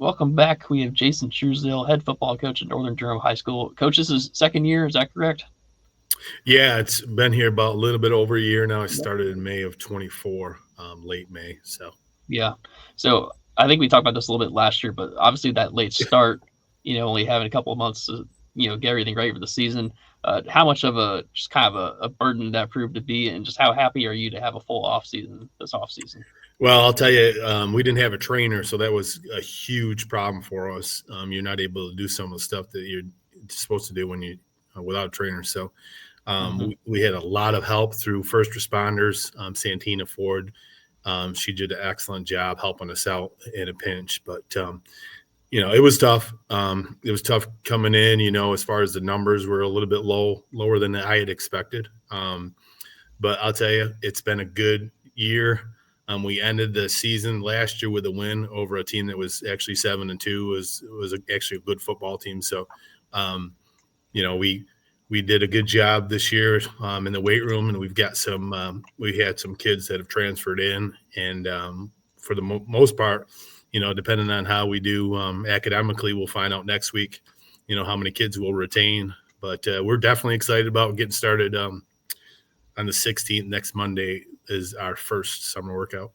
welcome back. We have Jason Trousdale, head football coach at Northern Durham High School. Coach, this is second year, is that correct? Yeah, it's been here about a little bit over a year now. I started in May of 24, late May. So Yeah. So I think we talked about this a little bit last year, but obviously that late start, only having a couple of months to, get everything ready for the season. How much of a just kind of a burden that proved to be, and just how happy are you to have a full off season this off season? Well, I'll tell you, we didn't have a trainer, so that was a huge problem for us. You're not able to do some of the stuff that you're supposed to do when you without a trainer. So we had a lot of help through first responders. Santina Ford, she did an excellent job helping us out in a pinch. But it was tough. It was tough coming in. As far as the numbers were a little bit lower than I had expected. But I'll tell you, it's been a good year. We ended the season last year with a win over a team that was actually 7-2. Was actually a good football team. So, we did a good job this year in the weight room, and we've got we had some kids that have transferred in, and for the most part, depending on how we do academically, we'll find out next week, how many kids we'll retain. But we're definitely excited about getting started on the 16th. Next Monday is our first summer workout.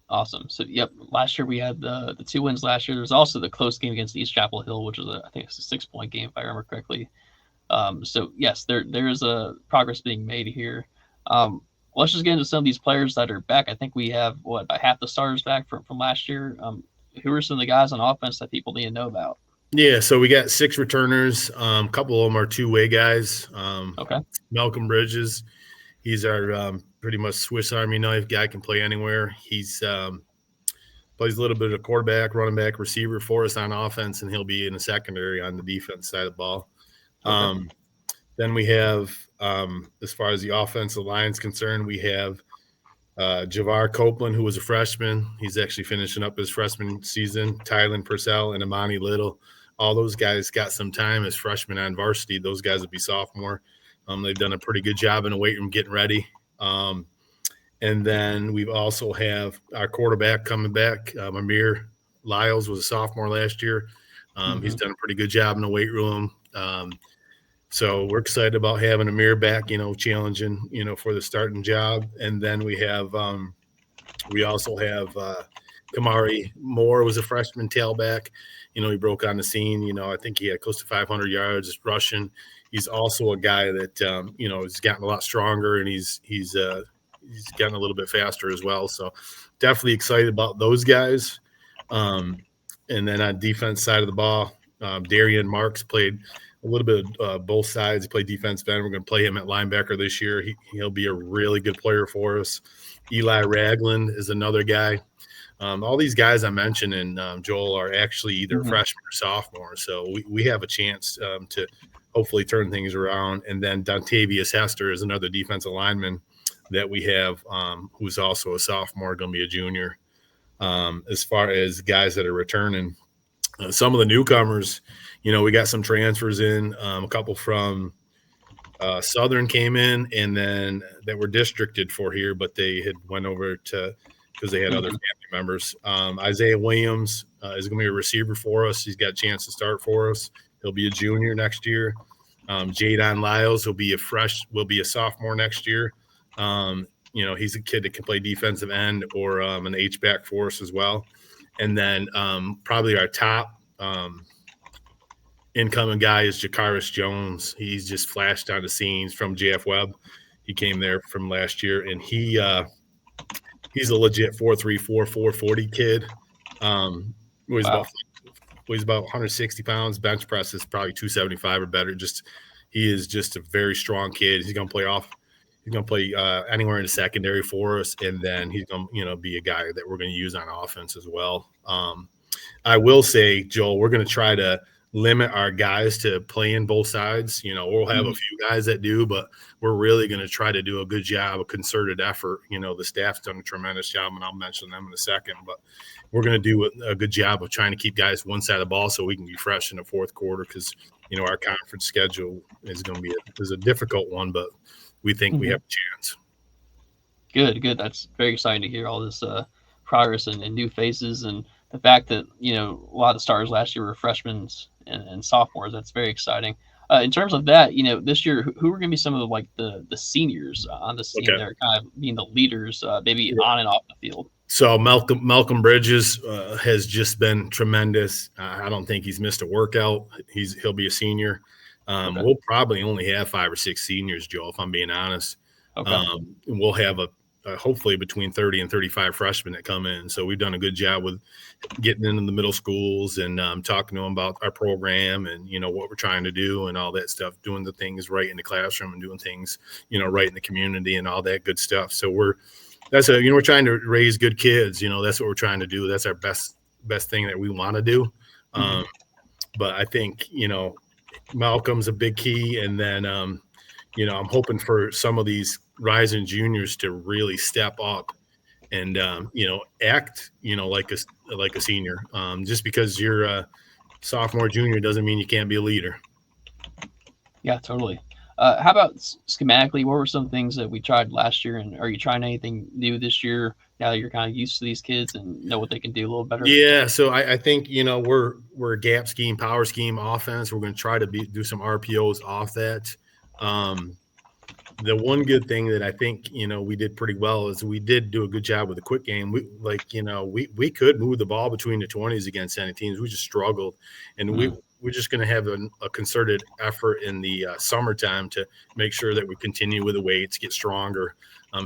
Awesome. So, yep, last year we had the 2 wins last year. There was also the close game against East Chapel Hill, which was, I think it's a 6-point game, if I remember correctly. So, yes, there is a progress being made here. Let's just get into some of these players that are back. I think we have, about half the starters back from last year. Who are some of the guys on offense that people need to know about? Yeah, so we got 6 returners. A couple of them are two-way guys. Okay. Malcolm Bridges, he's our pretty much Swiss Army knife guy, can play anywhere. He's plays a little bit of quarterback, running back, receiver for us on offense, and he'll be in the secondary on the defense side of the ball. Okay. Then we have, as far as the offensive line is concerned, we have Javar Copeland, who was a freshman. He's actually finishing up his freshman season. Tylen Purcell and Amani Little. All those guys got some time as freshmen on varsity. Those guys will be sophomore. They've done a pretty good job in the weight room getting ready. And then we also have our quarterback coming back. Amir Lyles was a sophomore last year. He's done a pretty good job in the weight room. So we're excited about having Amir back, challenging, for the starting job. And then we also have Kamari Moore was a freshman tailback. He broke on the scene. I think he had close to 500 yards rushing. He's also a guy that, has gotten a lot stronger, and he's gotten a little bit faster as well. So definitely excited about those guys. And then on defense side of the ball, Darian Marks played a little bit of both sides. He played defensive end. We're going to play him at linebacker this year. He'll be a really good player for us. Eli Ragland is another guy. All these guys I mentioned, and Joel, are actually either freshman or sophomore. So we have a chance to hopefully turn things around. And then Dontavius Hester is another defensive lineman that we have, who's also a sophomore, going to be a junior. As far as guys that are returning, some of the newcomers, we got some transfers in. A couple from Southern came in, and then that were districted for here, but they had went over to because they had other family members. Isaiah Williams is going to be a receiver for us. He's got a chance to start for us. He'll be a junior next year. Jadon Lyles will be a sophomore next year. He's a kid that can play defensive end or an H-back for us as well. And then probably our top incoming guy is Jakaris Jones. He's just flashed on the scenes from JF Webb. He came there from last year, and he's a legit 4.34, 440 kid. Weighs about 160 pounds. Bench press is probably 275 or better. He is just a very strong kid. He's going to play anywhere in the secondary for us, and then he's going to be a guy that we're going to use on offense as well. I will say, Joel, we're going to try to limit our guys to playing both sides. We'll have a few guys that do, but we're really going to try to do a good job, a concerted effort. The staff's done a tremendous job, and I'll mention them in a second, but we're going to do a good job of trying to keep guys one side of the ball so we can be fresh in the fourth quarter, because, our conference schedule is going to be a difficult one, but we think we have a chance. Good. That's very exciting to hear all this progress and new faces. And the fact that a lot of the stars last year were freshmen and sophomores. That's very exciting. In terms of that, this year, who are going to be some of the seniors on this team Okay. that are kind of being the leaders, maybe on and off the field? So Malcolm Bridges has just been tremendous. I don't think he's missed a workout. He'll be a senior. Okay. We'll probably only have 5 or 6 seniors, Joe, if I'm being honest. Okay. We'll have hopefully between 30 and 35 freshmen that come in. So we've done a good job with getting into the middle schools and talking to them about our program and what we're trying to do and all that stuff, doing the things right in the classroom and doing things right in the community and all that good stuff. So we're trying to raise good kids. That's what we're trying to do. That's our best thing that we want to do. But I think Malcolm's a big key, and then I'm hoping for some of these rising juniors to really step up and act like a senior. Just because you're a sophomore, junior doesn't mean you can't be a leader. Yeah, totally. How about schematically? What were some things that we tried last year, and are you trying anything new this year? Now that you're kind of used to these kids and know what they can do a little better. Yeah, so I think we're a gap scheme, power scheme offense. We're going to try to do some RPOs off that. The one good thing that I think we did pretty well is we did do a good job with the quick game. We could move the ball between the 20s against any teams. We just struggled, and we're just going to have a concerted effort in the summertime to make sure that we continue with the weights, get stronger,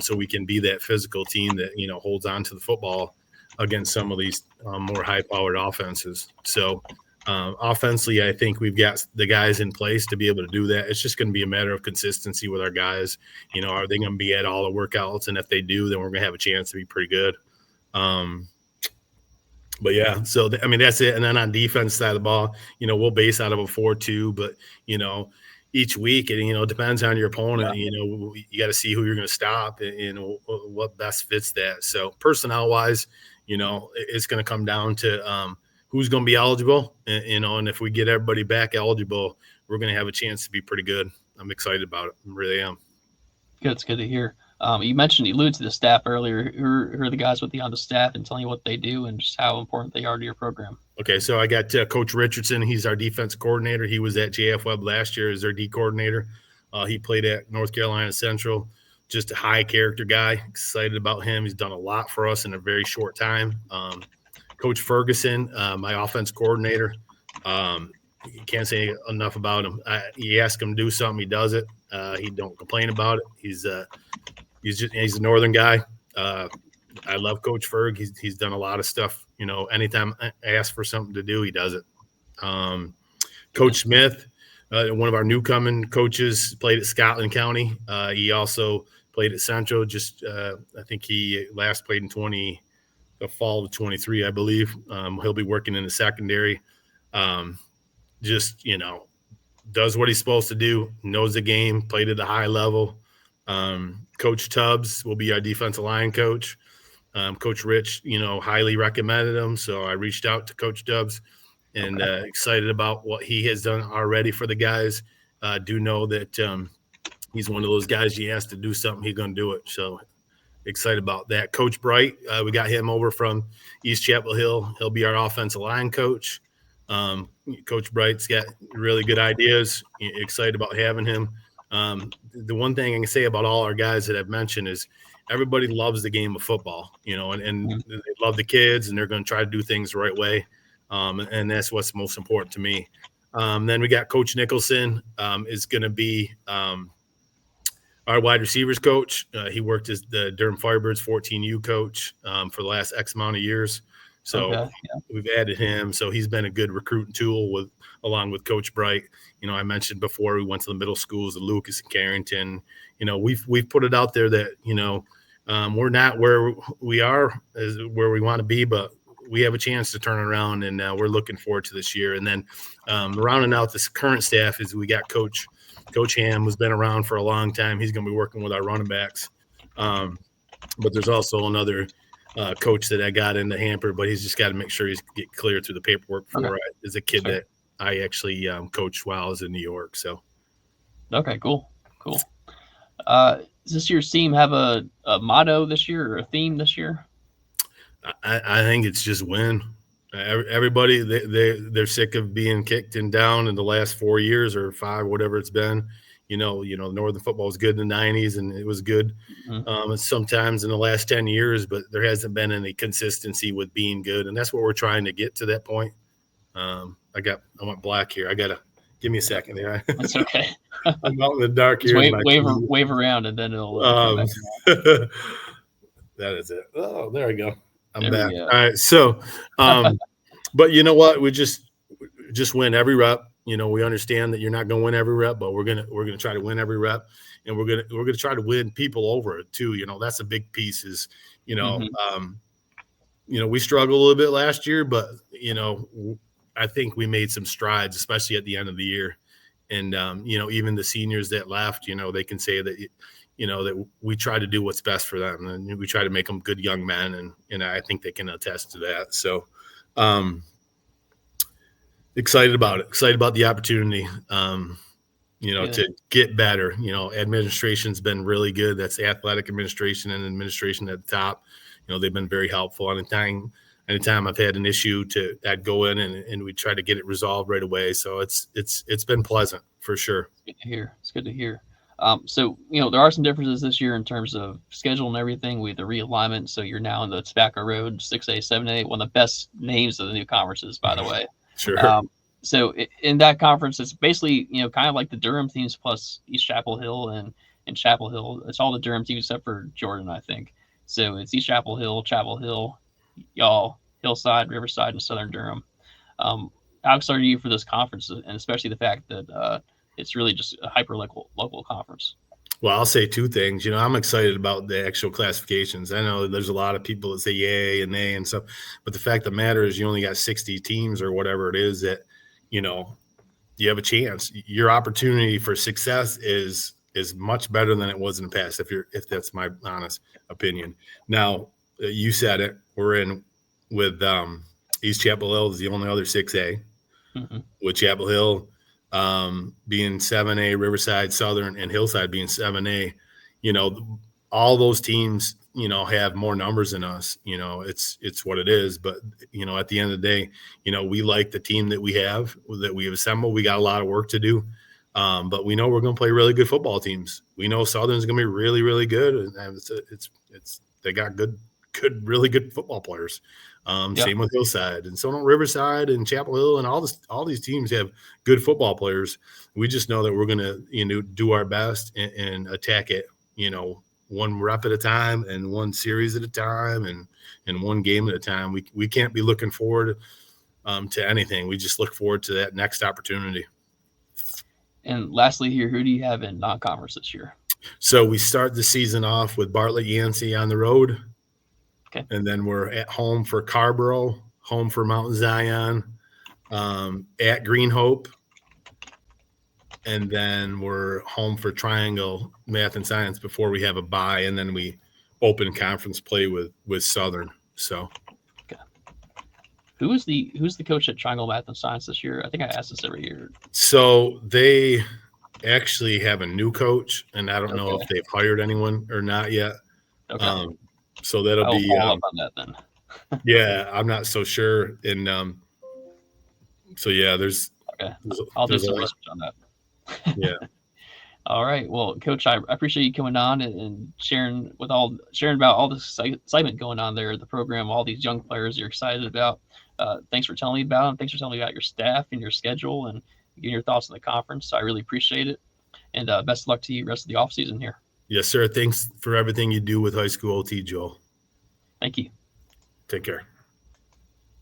so we can be that physical team that holds on to the football against some of these more high-powered offenses. So offensively, I think we've got the guys in place to be able to do that. It's just going to be a matter of consistency with our guys. Are they going to be at all the workouts? And if they do, then we're going to have a chance to be pretty good. But yeah, so that's it. And then on defense side of the ball, we'll base out of a 4-2, but each week, it depends on your opponent. Yeah. You got to see who you're going to stop and what best fits that. So personnel wise, it's going to come down to who's going to be eligible, and if we get everybody back eligible, we're going to have a chance to be pretty good. I'm excited about it. I really am. Good. It's good to hear. You alluded to the staff earlier. Who are the guys with you on the staff, and telling you what they do and just how important they are to your program? Okay, so I got Coach Richardson. He's our defense coordinator. He was at JF Webb last year as their D coordinator. He played at North Carolina Central. Just a high character guy. Excited about him. He's done a lot for us in a very short time. Coach Ferguson, my offense coordinator. You can't say enough about him. You ask him to do something, he does it. He don't complain about it. He's a Northern guy. I love Coach Ferg. He's done a lot of stuff. Anytime I ask for something to do, he does it. Coach Smith, one of our newcoming coaches, played at Scotland County. He also played at Central. I think he last played in the fall of 23, I believe. He'll be working in the secondary. Does what he's supposed to do, knows the game, played at a high level. Coach Tubbs will be our defensive line coach. Coach Rich, highly recommended him. So I reached out to Coach Tubbs and excited about what he has done already for the guys. Do know that he's one of those guys you ask to do something, he's going to do it. So excited about that. Coach Bright, we got him over from East Chapel Hill. He'll be our offensive line coach. Coach Bright's got really good ideas. Excited about having him. The one thing I can say about all our guys that I've mentioned is everybody loves the game of football, and they love the kids, and they're going to try to do things the right way. And that's what's most important to me. Then we got Coach Nicholson is going to be our wide receivers coach. He worked as the Durham Firebirds 14U coach for the last X amount of years. So we've added him. So he's been a good recruiting tool along with Coach Bright. I mentioned before we went to the middle schools, the Lucas and Carrington. We've put it out there that we're not where we are as where we want to be, but we have a chance to turn around, and we're looking forward to this year. And then rounding out this current staff is we got Coach Ham, who's been around for a long time. He's going to be working with our running backs. But there's also another coach that I got in the hamper, but he's just got to make sure he's get cleared through the paperwork for it. Is a kid that I actually coached while I was in New York. So. Okay, cool. Does this year's team have a motto this year or a theme this year? I think it's just win. Everybody, they're sick of being kicked and down in the last 4 years or 5, whatever it's been. Northern football was good in the 90s, and it was good sometimes in the last 10 years, but there hasn't been any consistency with being good, and that's what we're trying to get to that point. I went black here. Give me a second there. That's okay. I'm out in the dark here. Wave around, and then it'll come back. That is it. Oh, there we go. I'm There back. All right. So, but you know what? We just win every rep. We understand that you're not going to win every rep, but we're gonna try to win every rep, and we're gonna try to win people over it too. That's a big piece. Is we struggled a little bit last year, but I think we made some strides, especially at the end of the year. And even the seniors that left, they can say that that we try to do what's best for them, and we try to make them good young men, and I think they can attest to that. So excited about it, excited about the opportunity, to get better. Administration's been really good. That's the athletic administration and administration at the top. They've been very helpful. Anytime I've had an issue, I'd go in and we try to get it resolved right away. So it's been pleasant for sure. It's good to hear. So, there are some differences this year in terms of schedule and everything with the realignment. So you're now in the Tobacco Road 6A, 7A, one of the best names of the new conferences, by the way. Sure. So in that conference, it's basically, kind of like the Durham teams plus East Chapel Hill and Chapel Hill. It's all the Durham teams except for Jordan, I think. So it's East Chapel Hill, y'all, Hillside, Riverside, and Southern Durham. How excited are you for this conference, and especially the fact that it's really just a hyper local conference? Well, I'll say two things. I'm excited about the actual classifications. I know there's a lot of people that say yay and nay and stuff, but the fact of the matter is you only got 60 teams or whatever it is that, you have a chance. Your opportunity for success is much better than it was in the past, if that's my honest opinion. Now, you said it. We're in with East Chapel Hill is the only other 6A, with Chapel Hill being 7A, Riverside, Southern, and Hillside being 7A. All those teams, have more numbers than us. It's what it is. But, at the end of the day, we like the team that we have assembled. We got a lot of work to do. But we know we're going to play really good football teams. We know Southern's going to be really, really good. And they got really good football players. Same with Hillside, and so don't Riverside and Chapel Hill, and all these teams have good football players. We just know that we're going to do our best and attack it, one rep at a time and one series at a time and one game at a time. We can't be looking forward to anything. We just look forward to that next opportunity. And lastly here, who do you have in non-conference this year? So we start the season off with Bartlett Yancey on the road. Okay. And then we're at home for Carborough, home for Mount Zion, at Green Hope. And then we're home for Triangle Math and Science before we have a bye. And then we open conference play with Southern. So. Okay. Who's the coach at Triangle Math and Science this year? I think I ask this every year. So they actually have a new coach, and I don't know if they've hired anyone or not yet. Okay. So that'll be follow up on that then. Yeah, I'm not so sure. And so yeah, I'll do some research on that. Yeah. All right. Well, Coach, I appreciate you coming on and sharing about all this excitement going on there at the program, all these young players you're excited about. Thanks for telling me about them. Thanks for telling me about your staff and your schedule and getting your thoughts on the conference. I really appreciate it. And best of luck to you rest of the off season here. Yes, sir. Thanks for everything you do with HighSchoolOT, Joel. Thank you. Take care.